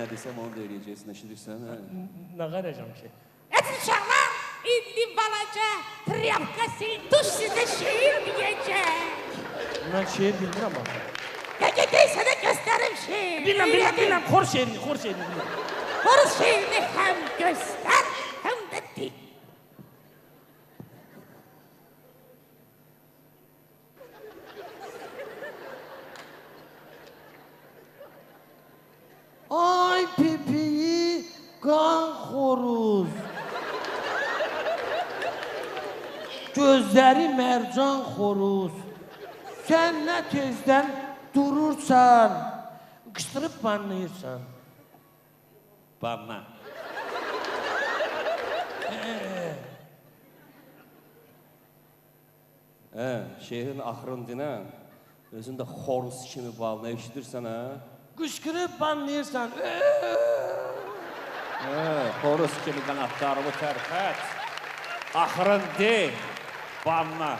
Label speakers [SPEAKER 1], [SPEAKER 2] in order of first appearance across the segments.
[SPEAKER 1] nə desəm onu da eləyəcəksin, eşidirsən, hə?
[SPEAKER 2] Nə qaracam ki?
[SPEAKER 3] Uşaqlar, indi balaca triyapka siltuş sizə şeir deyəcək.
[SPEAKER 2] Mən şeir bilmirəm ama.
[SPEAKER 3] Gedəysə də göstərim şeir.
[SPEAKER 2] Bilməm, xor şeirini bilməm.
[SPEAKER 3] Xoruz şeirini həm göstər, həm də dik.
[SPEAKER 2] Ay pipiyi qan xoruz. Gözləri mərcan xoruz. Sən nə tezdən durursan, qışdırıb banlayırsan.
[SPEAKER 1] Banla. Şehrin axırını dinən, özün də xoruz kimi balına eşidirsən, hə?
[SPEAKER 2] Qışqırıb banlayırsan.
[SPEAKER 1] Xoruz kimi qanatlarımı tərpət. Axırın de, banla.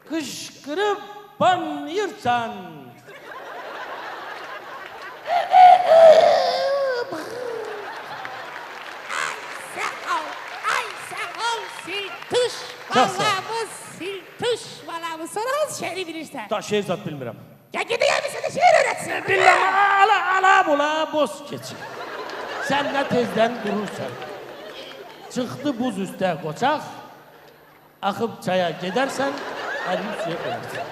[SPEAKER 2] Qışqırıb banlayırsan.
[SPEAKER 3] Ay sağ ol, siltuş balamız, siltuş balamız. Sonra hansı şeiri bilirsən?
[SPEAKER 2] Da şeir zat bilmirəm.
[SPEAKER 3] Ya gedəyəm sənə şeir öyrətsin.
[SPEAKER 2] Bilməm, ala bula boz keçir. Sən nə tezdən durursan. Çıxdı buz üstə qoçaq, axıb çaya gedərsən, əlini suya qoyarsan.